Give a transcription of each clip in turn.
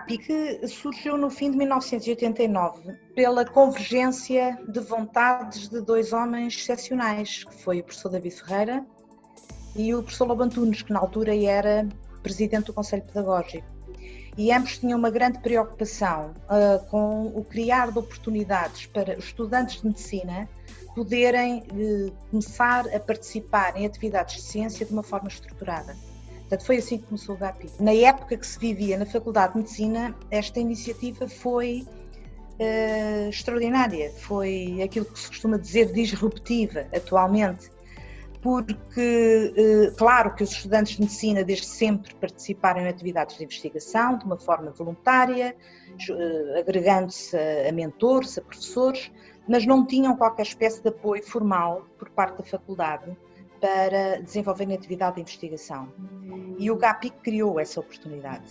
GAPIC surgiu no fim de 1989 pela convergência de vontades de dois homens excepcionais, que foi o professor David Ferreira e o professor Lobo Antunes, que na altura era presidente do Conselho Pedagógico. E ambos tinham uma grande preocupação com o criar de oportunidades para os estudantes de medicina poderem começar a participar em atividades de ciência de uma forma estruturada. Portanto, foi assim que começou o GAPIC. Na época que se vivia na Faculdade de Medicina, esta iniciativa foi extraordinária, foi aquilo que se costuma dizer disruptiva atualmente, porque, claro que os estudantes de medicina desde sempre participaram em atividades de investigação de uma forma voluntária, agregando-se a mentores, a professores, mas não tinham qualquer espécie de apoio formal por parte da faculdade para desenvolverem atividade de investigação. E o GAPIC criou essa oportunidade.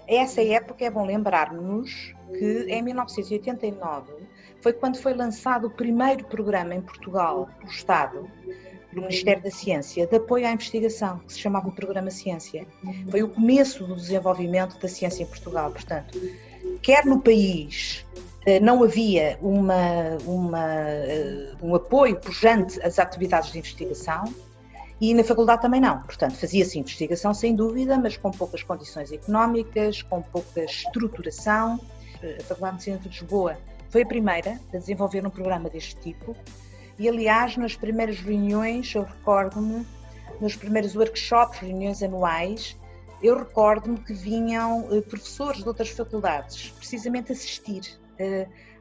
Essa época é bom lembrarmos que em 1989 foi quando foi lançado o primeiro programa em Portugal do Estado, do Ministério da Ciência, de apoio à investigação, que se chamava o Programa Ciência. Foi o começo do desenvolvimento da ciência em Portugal. Portanto, quer no país não havia um apoio pujante às atividades de investigação, e na faculdade também não. Portanto, fazia-se investigação sem dúvida, mas com poucas condições económicas, com pouca estruturação. A Faculdade de Medicina de Lisboa foi a primeira a desenvolver um programa deste tipo. E, aliás, nas primeiras reuniões, eu recordo-me, nos primeiros workshops, reuniões anuais, eu recordo-me que vinham professores de outras faculdades, precisamente assistir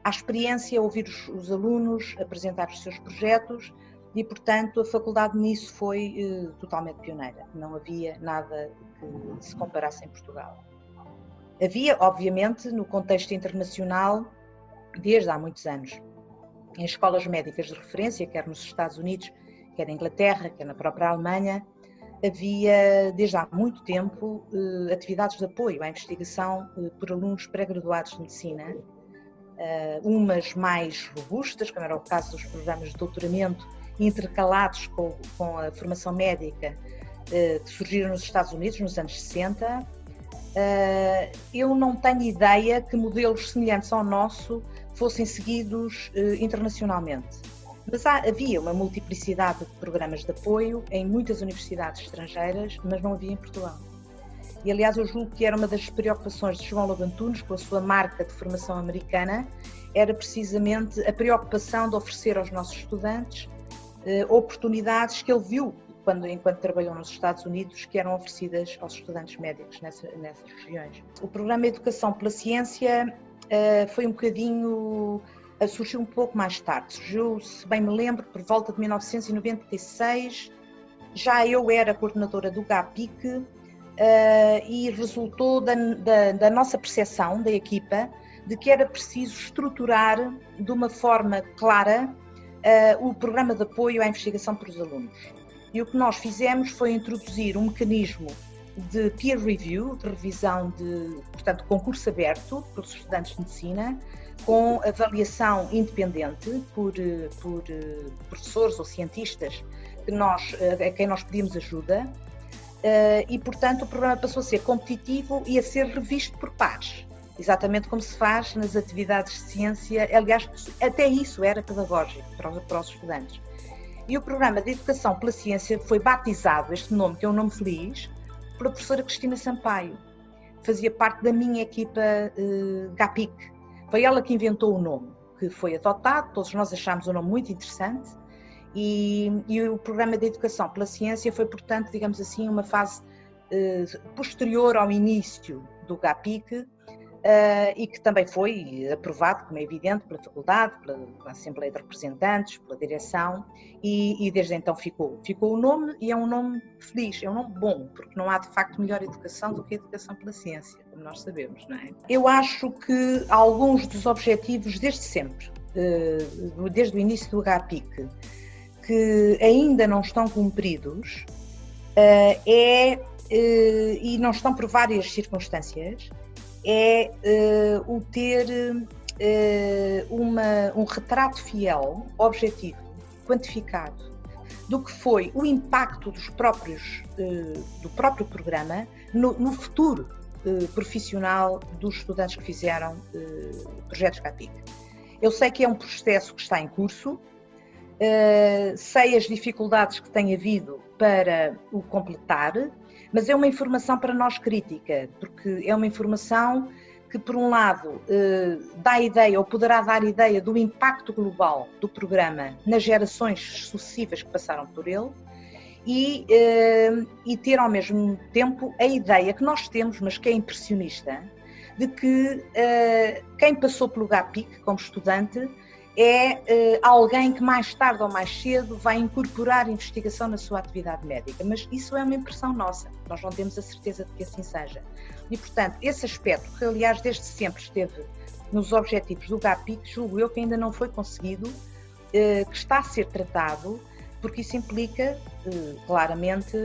à experiência, ouvir os alunos, apresentar os seus projetos e, portanto, a faculdade nisso foi totalmente pioneira. Não havia nada que se comparasse em Portugal. Havia, obviamente, no contexto internacional, desde há muitos anos, em escolas médicas de referência, quer nos Estados Unidos, quer na Inglaterra, quer na própria Alemanha, havia desde há muito tempo atividades de apoio à investigação por alunos pré-graduados de medicina, umas mais robustas, como era o caso dos programas de doutoramento, intercalados com a formação médica que surgiram nos Estados Unidos nos anos 60. Eu não tenho ideia que modelos semelhantes ao nosso fossem seguidos internacionalmente. Mas havia uma multiplicidade de programas de apoio em muitas universidades estrangeiras, mas não havia em Portugal. E, aliás, eu julgo que era uma das preocupações de João Lobo Antunes, com a sua marca de formação americana, era precisamente a preocupação de oferecer aos nossos estudantes oportunidades que ele viu enquanto trabalhou nos Estados Unidos, que eram oferecidas aos estudantes médicos nessas regiões. O programa Educação pela Ciência foi um bocadinho, surgiu um pouco mais tarde, surgiu, se bem me lembro, por volta de 1996, já eu era coordenadora do GAPIC e resultou da nossa percepção, da equipa, de que era preciso estruturar de uma forma clara o programa de apoio à investigação para os alunos. E o que nós fizemos foi introduzir um mecanismo de peer review, de revisão portanto, concurso aberto pelos estudantes de medicina, com avaliação independente por professores ou cientistas a quem nós pedimos ajuda, e, portanto, o programa passou a ser competitivo e a ser revisto por pares, exatamente como se faz nas atividades de ciência. Aliás, até isso era pedagógico para os estudantes. E o programa de Educação pela Ciência foi batizado, este nome, que é um nome feliz, pela professora Cristina Sampaio. Fazia parte da minha equipa GAPIC. Foi ela que inventou o nome, que foi adotado, todos nós achámos o nome muito interessante, e o programa de Educação pela Ciência foi, portanto, digamos assim, uma fase posterior ao início do GAPIC, e que também foi aprovado, como é evidente, pela faculdade, pela Assembleia de Representantes, pela direção, e desde então ficou o nome, e é um nome feliz, é um nome bom, porque não há de facto melhor educação do que a educação pela ciência, como nós sabemos, não é? Eu acho que alguns dos objetivos desde sempre, desde o início do GAPIC, que ainda não estão cumpridos, e não estão por várias circunstâncias, o ter um retrato fiel, objetivo, quantificado, do que foi o impacto do próprio programa no futuro profissional dos estudantes que fizeram projetos GAPIC. Eu sei que é um processo que está em curso, sei as dificuldades que tem havido para o completar, mas é uma informação para nós crítica, porque é uma informação que, por um lado, dá ideia ou poderá dar ideia do impacto global do programa nas gerações sucessivas que passaram por ele e ter ao mesmo tempo a ideia que nós temos, mas que é impressionista, de que quem passou pelo GAPIC como estudante é alguém que mais tarde ou mais cedo vai incorporar investigação na sua atividade médica, mas isso é uma impressão nossa, nós não temos a certeza de que assim seja. E, portanto, esse aspecto, que aliás desde sempre esteve nos objetivos do GAPIC, julgo eu que ainda não foi conseguido, que está a ser tratado, porque isso implica, claramente,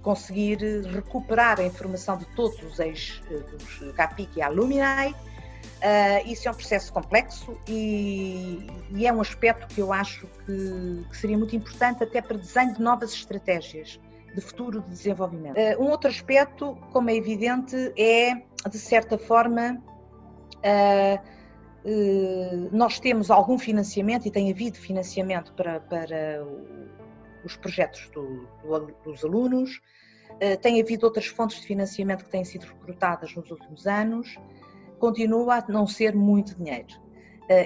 conseguir recuperar a informação de todos os ex dos GAPIC e alumni. Isso é um processo complexo e é um aspecto que eu acho que seria muito importante até para desenho de novas estratégias de futuro de desenvolvimento. Um outro aspecto, como é evidente, é, de certa forma, nós temos algum financiamento e tem havido financiamento para os projetos dos alunos, tem havido outras fontes de financiamento que têm sido recrutadas nos últimos anos, continua a não ser muito dinheiro.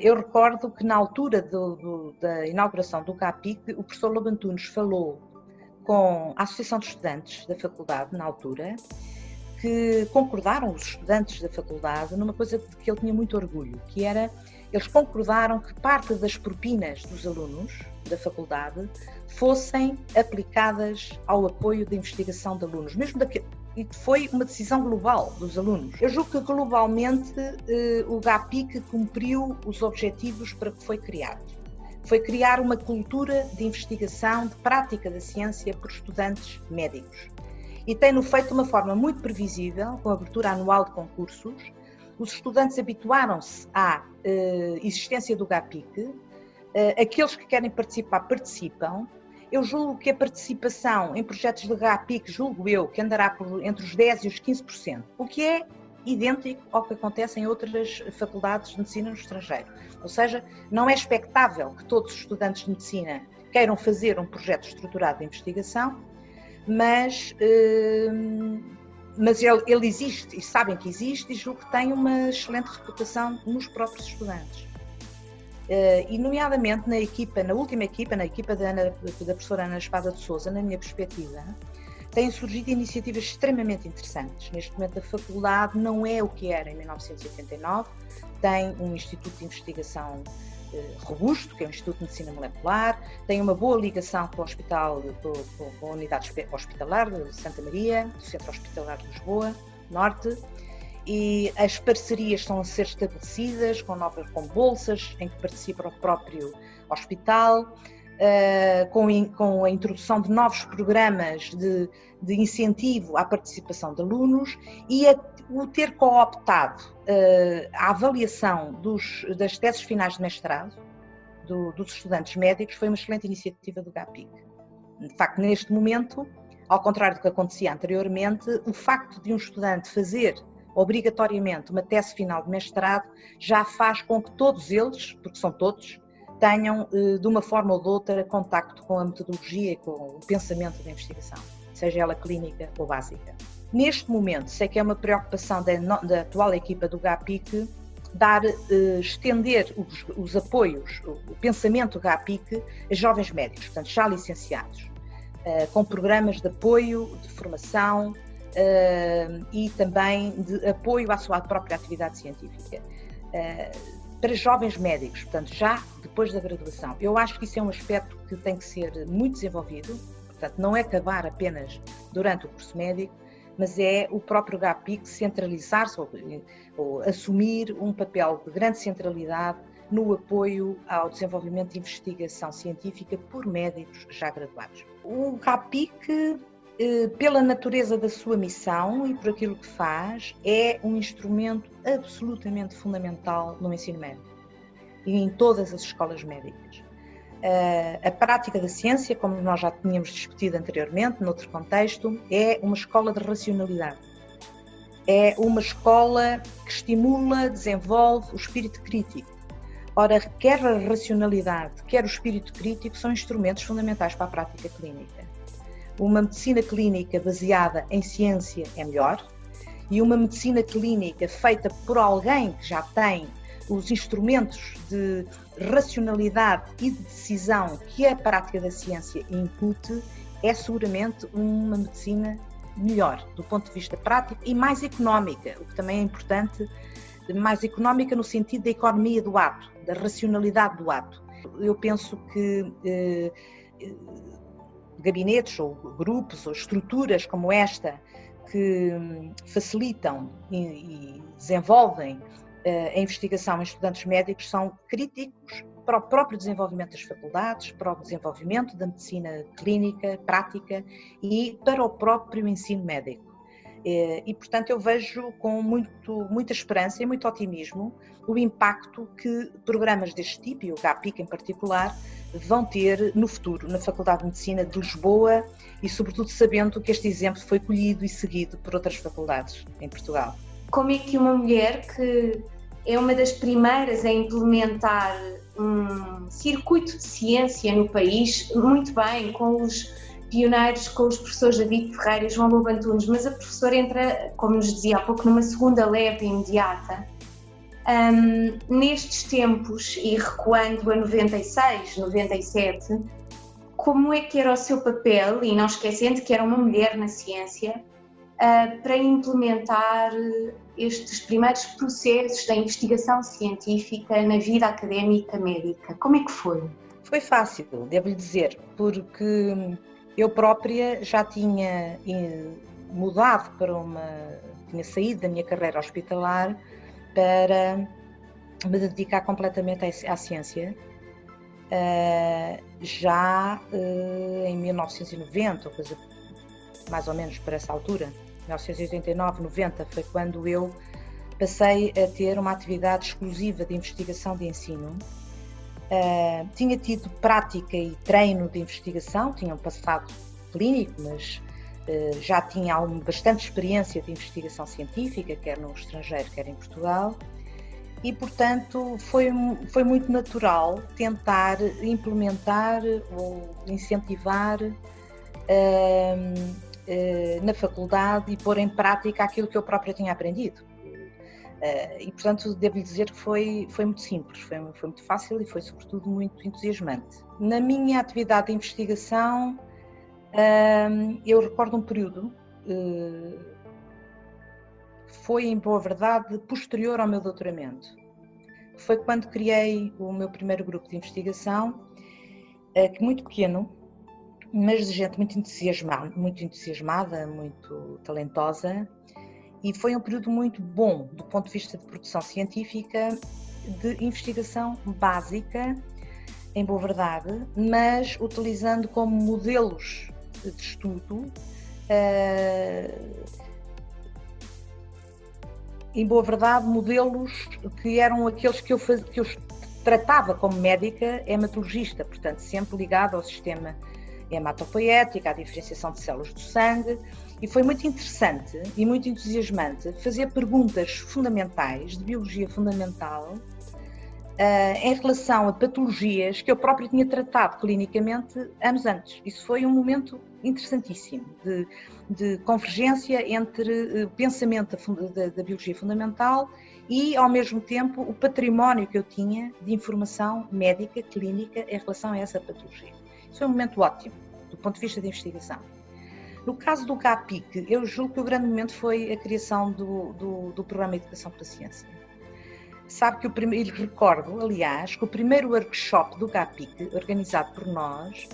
Eu recordo que na altura da inauguração do GAPIC, o professor Lobo Antunes falou com a Associação de Estudantes da faculdade, na altura, que concordaram os estudantes da faculdade numa coisa de que ele tinha muito orgulho, que era, eles concordaram que parte das propinas dos alunos da faculdade fossem aplicadas ao apoio da investigação de alunos, mesmo e foi uma decisão global dos alunos. Eu julgo que globalmente o GAPIC cumpriu os objetivos para que foi criado. Foi criar uma cultura de investigação, de prática da ciência por estudantes médicos. E tem-no feito de uma forma muito previsível, com a abertura anual de concursos. Os estudantes habituaram-se à existência do GAPIC, aqueles que querem participar, participam. Eu julgo que a participação em projetos de GAPIC, julgo eu, que andará entre os 10% e os 15%, o que é idêntico ao que acontece em outras faculdades de medicina no estrangeiro. Ou seja, não é expectável que todos os estudantes de medicina queiram fazer um projeto estruturado de investigação, mas ele existe e sabem que existe e julgo que tem uma excelente reputação nos próprios estudantes. E nomeadamente na última equipa da professora Ana Espada de Sousa, na minha perspectiva, têm surgido iniciativas extremamente interessantes. Neste momento a faculdade não é o que era em 1989, tem um instituto de investigação robusto, que é o Instituto de Medicina Molecular, tem uma boa ligação com o hospital, com a unidade hospitalar de Santa Maria, do Centro Hospitalar de Lisboa, Norte, e as parcerias estão a ser estabelecidas com bolsas em que participa o próprio hospital, com a introdução de novos programas de incentivo à participação de alunos e o ter cooptado a avaliação das teses finais de mestrado dos estudantes médicos foi uma excelente iniciativa do GAPIC. De facto, neste momento, ao contrário do que acontecia anteriormente, o facto de um estudante fazer obrigatoriamente uma tese final de mestrado já faz com que todos eles, porque são todos, tenham de uma forma ou de outra contacto com a metodologia e com o pensamento da investigação, seja ela clínica ou básica. Neste momento, sei que é uma preocupação da atual equipa do GAPIC estender os apoios, o pensamento GAPIC a jovens médicos, portanto já licenciados, com programas de apoio, de formação, e também de apoio à sua própria atividade científica. Para jovens médicos, portanto, já depois da graduação. Eu acho que isso é um aspecto que tem que ser muito desenvolvido, portanto, não é acabar apenas durante o curso médico, mas é o próprio GAPIC centralizar-se ou assumir um papel de grande centralidade no apoio ao desenvolvimento de investigação científica por médicos já graduados. O GAPIC, pela natureza da sua missão e por aquilo que faz, é um instrumento absolutamente fundamental no ensino médico e em todas as escolas médicas. A prática da ciência, como nós já tínhamos discutido anteriormente, noutro contexto, é uma escola de racionalidade. é uma escola que estimula, desenvolve o espírito crítico. Ora, quer a racionalidade, quer o espírito crítico são instrumentos fundamentais para a prática clínica. Uma medicina clínica baseada em ciência é melhor, e uma medicina clínica feita por alguém que já tem os instrumentos de racionalidade e de decisão que a prática da ciência incute, é seguramente uma medicina melhor do ponto de vista prático e mais económica, o que também é importante, mais económica no sentido da economia do ato, da racionalidade do ato. Eu penso que gabinetes ou grupos ou estruturas como esta que facilitam e desenvolvem a investigação em estudantes médicos são críticos para o próprio desenvolvimento das faculdades, para o desenvolvimento da medicina clínica, prática e para o próprio ensino médico. E, portanto, eu vejo com muita esperança e muito otimismo o impacto que programas deste tipo, e o GAPIC em particular, vão ter no futuro, na Faculdade de Medicina de Lisboa e, sobretudo, sabendo que este exemplo foi colhido e seguido por outras faculdades em Portugal. Como é que uma mulher que é uma das primeiras a implementar um circuito de ciência no país, muito bem, com os pioneiros, com os professores David Ferreira e João Lobo Antunes, mas a professora entra, como nos dizia há pouco, numa segunda leva imediata. Nestes tempos, e recuando a 96, 97, como é que era o seu papel, e não esquecendo que era uma mulher na ciência, para implementar estes primeiros processos da investigação científica na vida académica médica? Como é que foi? Foi fácil, devo-lhe dizer, porque eu própria já tinha mudado tinha saído da minha carreira hospitalar para me dedicar completamente à ciência, já em 1990, ou coisa mais ou menos por essa altura, 1989, 90, foi quando eu passei a ter uma atividade exclusiva de investigação de ensino. Tinha tido prática e treino de investigação, tinha um passado clínico, mas já tinha bastante experiência de investigação científica, quer no estrangeiro, quer em Portugal, e, portanto, foi muito natural tentar implementar ou incentivar na faculdade e pôr em prática aquilo que eu própria tinha aprendido. E, portanto, devo-lhe dizer que foi muito simples, foi muito fácil e foi, sobretudo, muito entusiasmante. Na minha atividade de investigação, eu recordo um período, foi, em boa verdade, posterior ao meu doutoramento. Foi quando criei o meu primeiro grupo de investigação, que muito pequeno, mas de gente muito entusiasmada, muito talentosa, e foi um período muito bom do ponto de vista de produção científica, de investigação básica, em boa verdade, mas utilizando como modelos de estudo, em boa verdade, modelos que eram aqueles que eu tratava como médica hematologista, portanto, sempre ligado ao sistema hematopoético, à diferenciação de células do sangue, e foi muito interessante e muito entusiasmante fazer perguntas fundamentais, de biologia fundamental, em relação a patologias que eu próprio tinha tratado clinicamente anos antes. Isso foi um momento interessantíssimo de convergência entre o pensamento da biologia fundamental e, ao mesmo tempo, o património que eu tinha de informação médica, clínica, em relação a essa patologia. Isso foi um momento ótimo, do ponto de vista da investigação. No caso do GAPIC, eu julgo que o grande momento foi a criação do Programa de Educação pela Ciência. Sabe que recordo, aliás, que o primeiro workshop do GAPIC, organizado por nós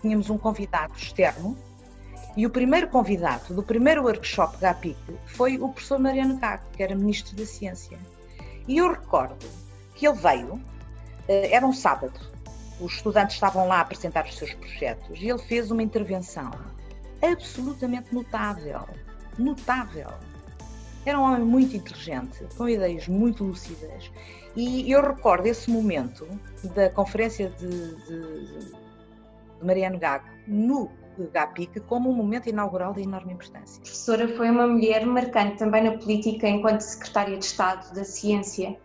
tínhamos um convidado externo, e o primeiro convidado do primeiro workshop GAPIC foi o professor Mariano Gago, que era Ministro da Ciência. E eu recordo que ele veio, era um sábado, os estudantes estavam lá a apresentar os seus projetos, e ele fez uma intervenção absolutamente notável. Era um homem muito inteligente, com ideias muito lúcidas, e eu recordo esse momento da conferência de Mariano Gago no GAPIC como um momento inaugural de enorme importância. A professora foi uma mulher marcante também na política enquanto Secretária de Estado da Ciência.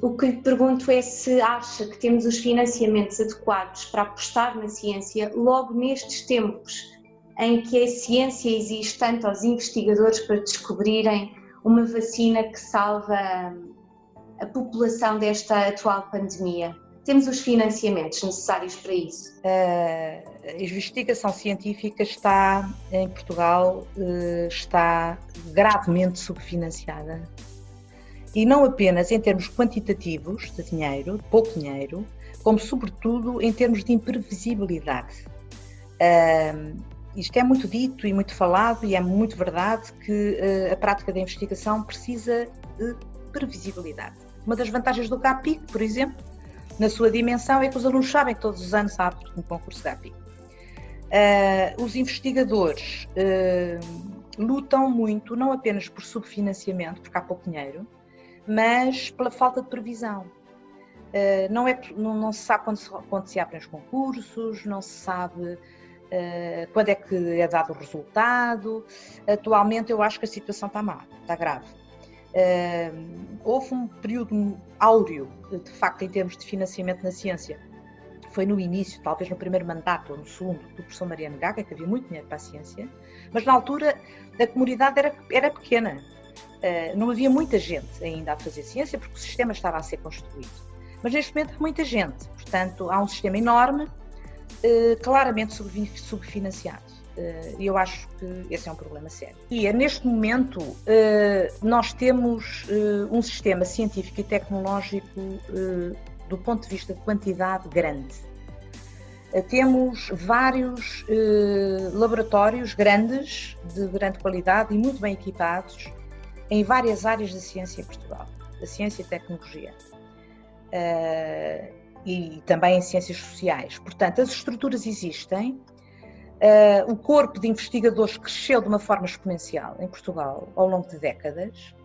O que lhe pergunto é se acha que temos os financiamentos adequados para apostar na ciência logo nestes tempos em que a ciência exige tanto aos investigadores para descobrirem uma vacina que salva a população desta atual pandemia. Temos os financiamentos necessários para isso? A investigação científica em Portugal, está gravemente subfinanciada. E não apenas em termos quantitativos de dinheiro, pouco dinheiro, como sobretudo em termos de imprevisibilidade. Isto é muito dito e muito falado, e é muito verdade que a prática da investigação precisa de previsibilidade. Uma das vantagens do GAPIC, por exemplo, na sua dimensão, é que os alunos sabem que todos os anos há um concurso GAPIC. Os investigadores lutam muito, não apenas por subfinanciamento, porque há pouco dinheiro, mas pela falta de previsão. Não se sabe quando se abrem os concursos, não se sabe quando é que é dado o resultado. Atualmente eu acho que a situação está má, está grave. Houve um período áureo, de facto, em termos de financiamento na ciência. Foi no início, talvez no primeiro mandato ou no segundo, do professor Mariano Gaga, que havia muito dinheiro para a ciência, mas na altura a comunidade era pequena. Não havia muita gente ainda a fazer ciência porque o sistema estava a ser construído. Mas neste momento há muita gente, portanto há um sistema enorme, claramente subfinanciado. E eu acho que esse é um problema sério. E neste momento nós temos um sistema científico e tecnológico do ponto de vista de quantidade grande. Temos vários laboratórios grandes, de grande qualidade e muito bem equipados, em várias áreas da ciência em Portugal, da ciência e tecnologia, e também em ciências sociais. Portanto, as estruturas existem, o corpo de investigadores cresceu de uma forma exponencial em Portugal ao longo de décadas.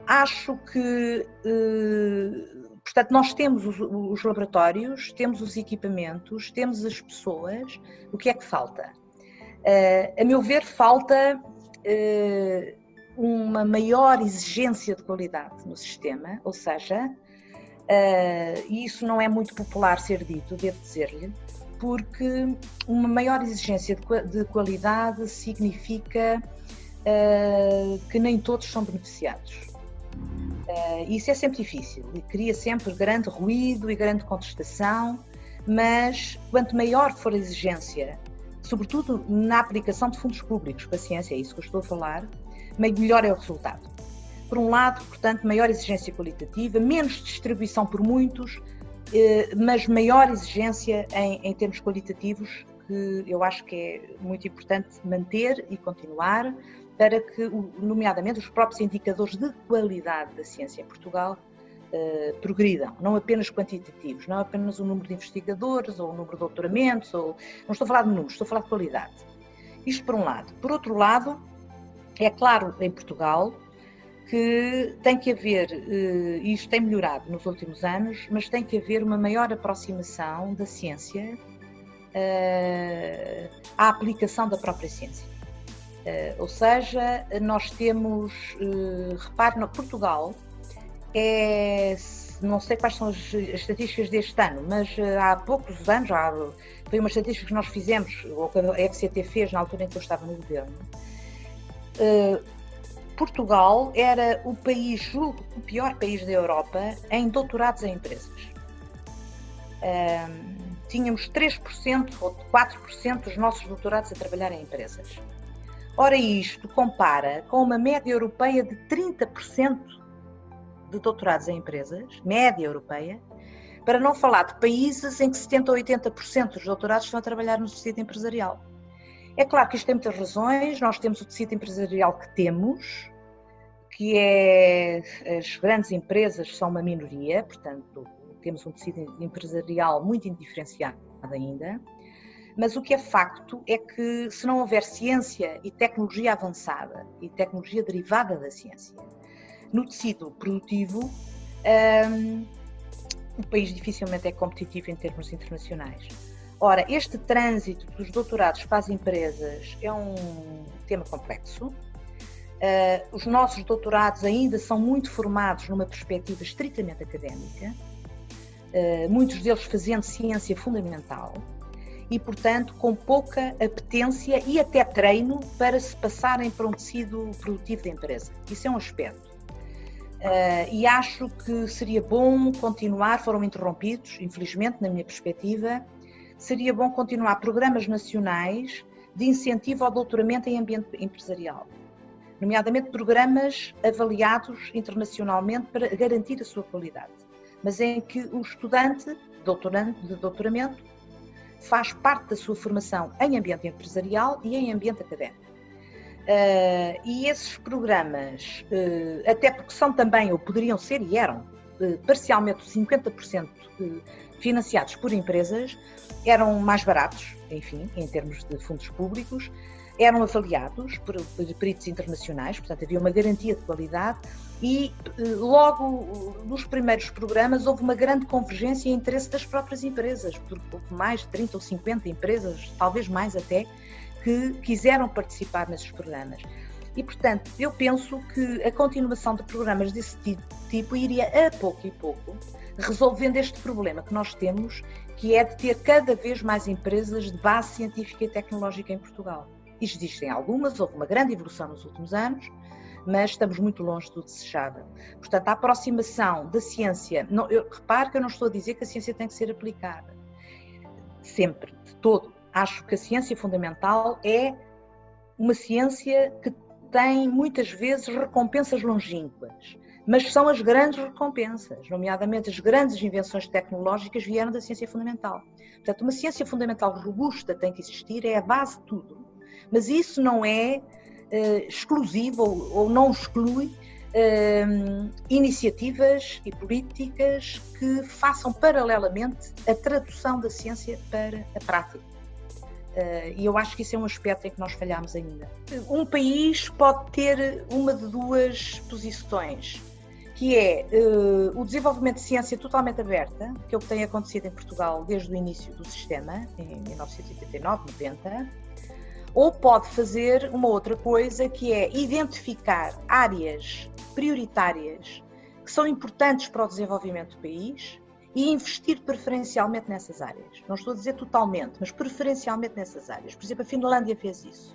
Acho que, portanto, nós temos os laboratórios, temos os equipamentos, temos as pessoas. O que é que falta? A meu ver, falta uma maior exigência de qualidade no sistema, ou seja, e isso não é muito popular ser dito, devo dizer-lhe, porque uma maior exigência de qualidade significa que nem todos são beneficiados. Isso é sempre difícil e cria sempre grande ruído e grande contestação, mas quanto maior for a exigência, sobretudo na aplicação de fundos públicos para a ciência, é isso que eu estou a falar, melhor é o resultado. Por um lado, portanto, maior exigência qualitativa, menos distribuição por muitos, mas maior exigência em termos qualitativos, que eu acho que é muito importante manter e continuar, para que, nomeadamente, os próprios indicadores de qualidade da ciência em Portugal progridam, não apenas quantitativos, não apenas o número de investigadores ou o número de doutoramentos, não estou a falar de números, estou a falar de qualidade. Isto por um lado. Por outro lado, é claro em Portugal que tem que haver, e isto tem melhorado nos últimos anos, mas tem que haver uma maior aproximação da ciência à aplicação da própria ciência. Ou seja, nós temos, repare, no Portugal, não sei quais são as estatísticas deste ano, mas há poucos anos, foi uma estatística que nós fizemos, ou que a FCT fez na altura em que eu estava no governo. Portugal era o país, julgo, o pior país da Europa em doutorados em empresas. Tínhamos 3% ou 4% dos nossos doutorados a trabalhar em empresas. Ora, isto compara com uma média europeia de 30% de doutorados em empresas, média europeia, para não falar de países em que 70% ou 80% dos doutorados estão a trabalhar no tecido empresarial. É claro que isto tem muitas razões, nós temos o tecido empresarial que temos, que as grandes empresas são uma minoria, portanto temos um tecido empresarial muito indiferenciado ainda, mas o que é facto é que se não houver ciência e tecnologia avançada e tecnologia derivada da ciência no tecido produtivo, o país dificilmente é competitivo em termos internacionais. Ora, este trânsito dos doutorados para as empresas é um tema complexo. Os nossos doutorados ainda são muito formados numa perspectiva estritamente académica, muitos deles fazendo ciência fundamental e, portanto, com pouca apetência e até treino para se passarem para um tecido produtivo da empresa. Isso é um aspecto. E acho que seria bom continuar, foram interrompidos, infelizmente, na minha perspectiva, seria bom continuar programas nacionais de incentivo ao doutoramento em ambiente empresarial, nomeadamente programas avaliados internacionalmente para garantir a sua qualidade, mas em que o estudante de doutoramento faz parte da sua formação em ambiente empresarial e em ambiente académico. E esses programas, até porque são também, ou poderiam ser e eram, parcialmente 50% financiados por empresas, eram mais baratos, enfim, em termos de fundos públicos, eram avaliados por peritos internacionais, portanto havia uma garantia de qualidade e logo nos primeiros programas houve uma grande convergência e interesse das próprias empresas, porque houve mais de 30 ou 50 empresas, talvez mais até, que quiseram participar nesses programas. E, portanto, eu penso que a continuação de programas desse tipo iria a pouco e pouco resolvendo este problema que nós temos, que é de ter cada vez mais empresas de base científica e tecnológica em Portugal. Existem algumas, houve uma grande evolução nos últimos anos, mas estamos muito longe do desejável. Portanto, a aproximação da ciência, repare que eu não estou a dizer que a ciência tem que ser aplicada, sempre, de todo. Acho que a ciência fundamental é uma ciência que tem muitas vezes recompensas longínquas, mas são as grandes recompensas, nomeadamente as grandes invenções tecnológicas vieram da ciência fundamental. Portanto, uma ciência fundamental robusta tem que existir, é a base de tudo, mas isso não é exclusivo ou não exclui iniciativas e políticas que façam paralelamente a tradução da ciência para a prática. E eu acho que isso é um aspecto em que nós falhamos ainda. Um país pode ter uma de duas posições, que é o desenvolvimento de ciência totalmente aberta, que é o que tem acontecido em Portugal desde o início do sistema, em 1989, 90, ou pode fazer uma outra coisa, que é identificar áreas prioritárias que são importantes para o desenvolvimento do país e investir preferencialmente nessas áreas. Não estou a dizer totalmente, mas preferencialmente nessas áreas. Por exemplo, a Finlândia fez isso.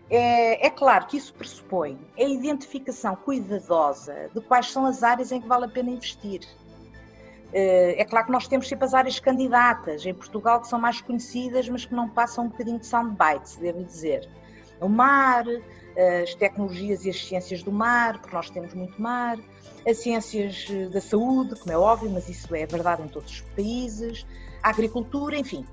É claro que isso pressupõe a identificação cuidadosa de quais são as áreas em que vale a pena investir. É claro que nós temos sempre as áreas candidatas em Portugal que são mais conhecidas, mas que não passam um bocadinho de soundbites, devo dizer. O mar, as tecnologias e as ciências do mar, porque nós temos muito mar, as ciências da saúde, como é óbvio, mas isso é verdade em todos os países, a agricultura, enfim.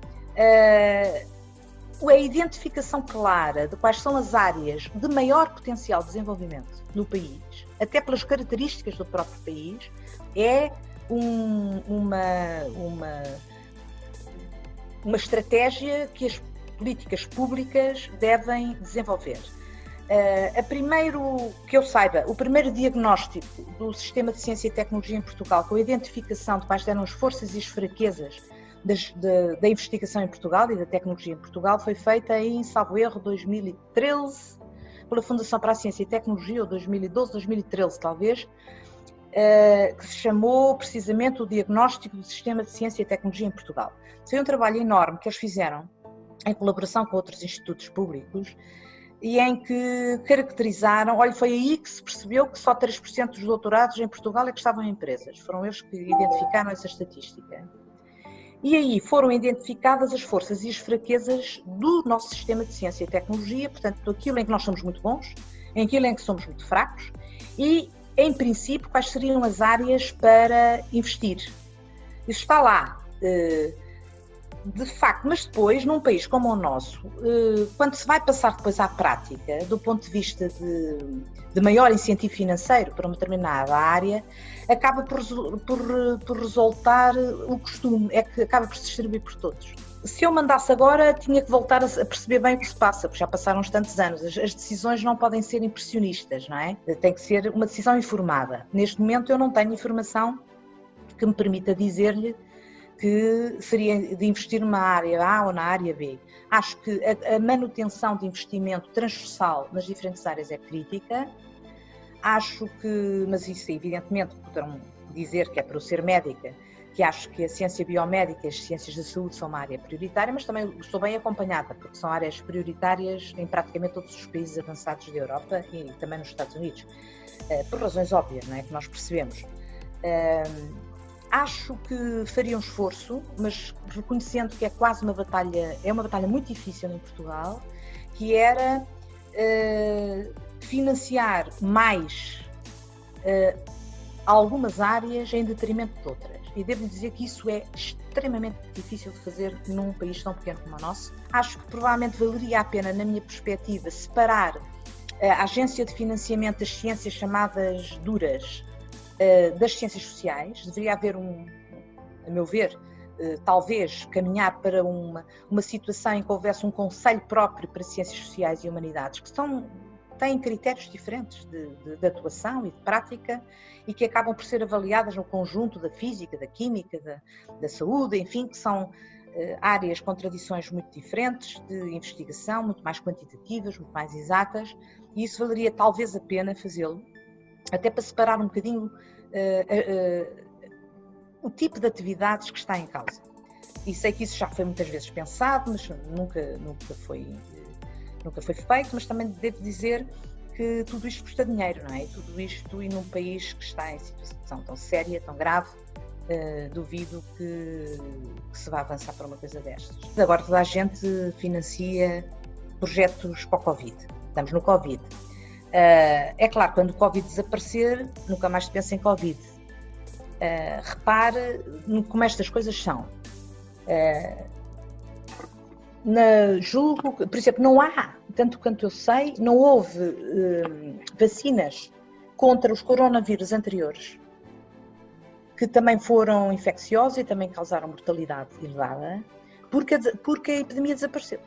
A identificação clara de quais são as áreas de maior potencial de desenvolvimento no país, até pelas características do próprio país, é uma estratégia que as políticas públicas devem desenvolver. Que eu saiba, o primeiro diagnóstico do sistema de ciência e tecnologia em Portugal, com a identificação de quais eram as forças e as fraquezas da investigação em Portugal e da tecnologia em Portugal, foi feita em, salvo erro, 2013, pela Fundação para a Ciência e Tecnologia, ou 2012, 2013 talvez, que se chamou precisamente o Diagnóstico do Sistema de Ciência e Tecnologia em Portugal. Foi um trabalho enorme que eles fizeram em colaboração com outros institutos públicos e em que caracterizaram, foi aí que se percebeu que só 3% dos doutorados em Portugal é que estavam em empresas. Foram eles que identificaram essa estatística. E aí foram identificadas as forças e as fraquezas do nosso sistema de ciência e tecnologia, portanto, aquilo em que nós somos muito bons, aquilo em que somos muito fracos e, em princípio, quais seriam as áreas para investir. Isso está lá, de facto, mas depois, num país como o nosso, quando se vai passar depois à prática, do ponto de vista de maior incentivo financeiro para uma determinada área, acaba por resultar o costume, é que acaba por se distribuir por todos. Se eu mandasse agora, tinha que voltar a perceber bem o que se passa, porque já passaram uns tantos anos. As decisões não podem ser impressionistas, não é? Tem que ser uma decisão informada. Neste momento eu não tenho informação que me permita dizer-lhe que seria de investir numa área A ou na área B. Acho que a manutenção de investimento transversal nas diferentes áreas é crítica. Acho que, mas isso evidentemente poderão dizer que é para eu ser médica, que acho que a ciência biomédica e as ciências da saúde são uma área prioritária, mas também estou bem acompanhada, porque são áreas prioritárias em praticamente todos os países avançados da Europa e também nos Estados Unidos, por razões óbvias, não é, que nós percebemos. Acho que faria um esforço, mas reconhecendo que é quase uma batalha muito difícil em Portugal, que era financiar mais algumas áreas em detrimento de outras. E devo dizer que isso é extremamente difícil de fazer num país tão pequeno como o nosso. Acho que provavelmente valeria a pena, na minha perspectiva, separar a agência de financiamento das ciências chamadas duras das ciências sociais. Deveria haver a meu ver, talvez caminhar para uma situação em que houvesse um conselho próprio para ciências sociais e humanidades, que têm critérios diferentes de atuação e de prática e que acabam por ser avaliadas no conjunto da física, da química, da saúde, enfim, que são áreas com tradições muito diferentes de investigação, muito mais quantitativas, muito mais exatas, e isso valeria talvez a pena fazê-lo, até para separar um bocadinho o tipo de atividades que está em causa. E sei que isso já foi muitas vezes pensado, mas nunca foi feito, mas também devo dizer que tudo isto custa dinheiro, não é? E tudo isto, e num país que está em situação tão séria, tão grave, duvido que se vá avançar para uma coisa destas. Agora toda a gente financia projetos para o Covid. Estamos no Covid. É claro, quando o Covid desaparecer, nunca mais se pensa em Covid. Repare como estas coisas são. Julgo que, por exemplo, não há, tanto quanto eu sei, não houve vacinas contra os coronavírus anteriores, que também foram infecciosos e também causaram mortalidade elevada, porque a epidemia desapareceu.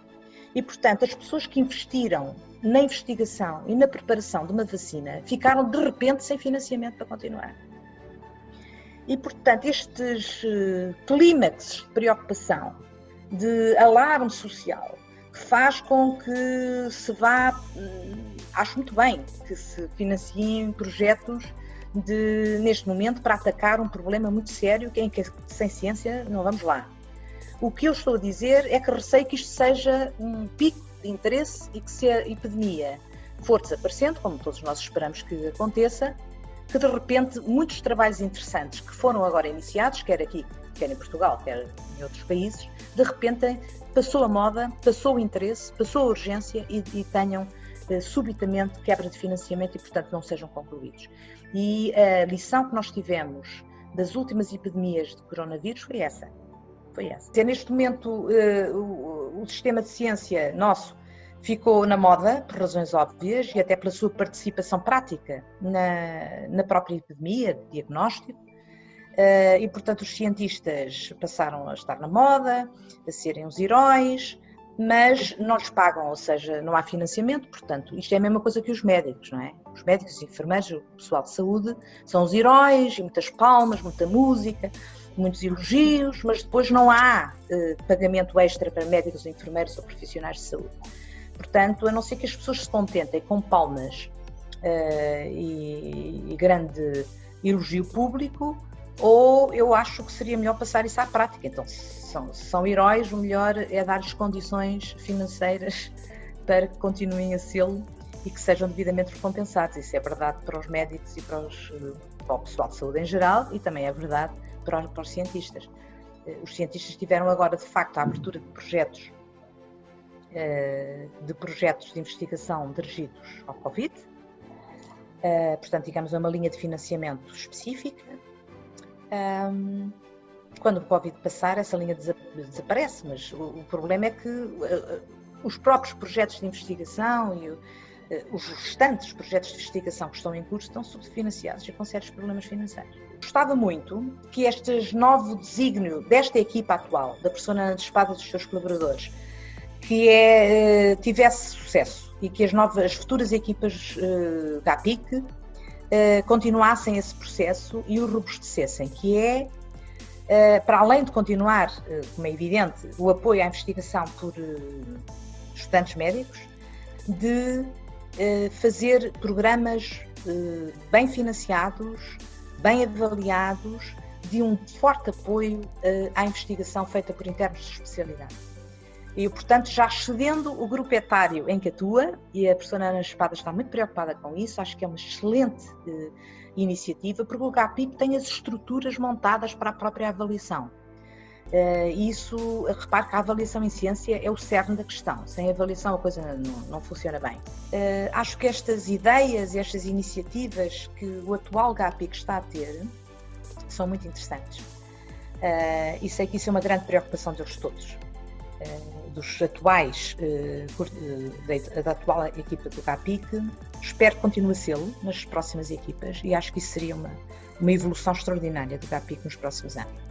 E, portanto, as pessoas que investiram na investigação e na preparação de uma vacina ficaram, de repente, sem financiamento para continuar. E, portanto, estes clímaxes de preocupação, de alarme social, que faz com que se vá, acho muito bem, que se financiem projetos neste momento para atacar um problema muito sério, em que sem ciência não vamos lá. O que eu estou a dizer é que receio que isto seja um pico de interesse e que, se a epidemia for desaparecendo, como todos nós esperamos que aconteça, que de repente muitos trabalhos interessantes que foram agora iniciados, quer aqui, quer em Portugal, quer em outros países, de repente passou a moda, passou o interesse, passou a urgência e tenham subitamente quebra de financiamento e, portanto, não sejam concluídos. E a lição que nós tivemos das últimas epidemias de coronavírus foi essa. Neste momento, o sistema de ciência nosso ficou na moda, por razões óbvias, e até pela sua participação prática na própria epidemia, de diagnóstico, e, portanto, os cientistas passaram a estar na moda, a serem os heróis, mas não lhes pagam, ou seja, não há financiamento, portanto, isto é a mesma coisa que os médicos, não é? Os médicos, os enfermeiros, o pessoal de saúde são os heróis, e muitas palmas, muita música, muitos elogios, mas depois não há pagamento extra para médicos, enfermeiros ou profissionais de saúde. Portanto, a não ser que as pessoas se contentem com palmas e grande elogio público, ou eu acho que seria melhor passar isso à prática. Então, são heróis, o melhor é dar-lhes condições financeiras para que continuem a sê-lo e que sejam devidamente recompensados. Isso é verdade para os médicos e para o pessoal de saúde em geral, e também é verdade para os cientistas. Os cientistas tiveram agora, de facto, a abertura de projetos de investigação dirigidos ao Covid. Portanto, digamos, uma linha de financiamento específica. Quando o Covid passar, essa linha desaparece, mas o problema é que os próprios projetos de investigação e os restantes projetos de investigação que estão em curso estão subfinanciados e com sérios problemas financeiros. Gostava muito que este novo desígnio desta equipa atual, da persona de espada dos seus colaboradores, que tivesse sucesso e que as futuras equipas da APIC continuassem esse processo e o robustecessem, que é para além de continuar, como é evidente, o apoio à investigação por estudantes médicos, de fazer programas bem financiados, bem avaliados, de um forte apoio à investigação feita por internos de especialidade. E, portanto, já excedendo o grupo etário em que atua, e a professora Ana Espada está muito preocupada com isso, acho que é uma excelente iniciativa, porque o GAPIC tem as estruturas montadas para a própria avaliação. Isso, repare que a avaliação em ciência é o cerne da questão. Sem avaliação a coisa não funciona bem. Acho que estas ideias e estas iniciativas que o atual GAPIC está a ter são muito interessantes. E sei que isso é uma grande preocupação deles todos. Dos atuais, da atual equipa do GAPIC, espero que continue a sê-lo nas próximas equipas, e acho que isso seria uma evolução extraordinária do GAPIC nos próximos anos.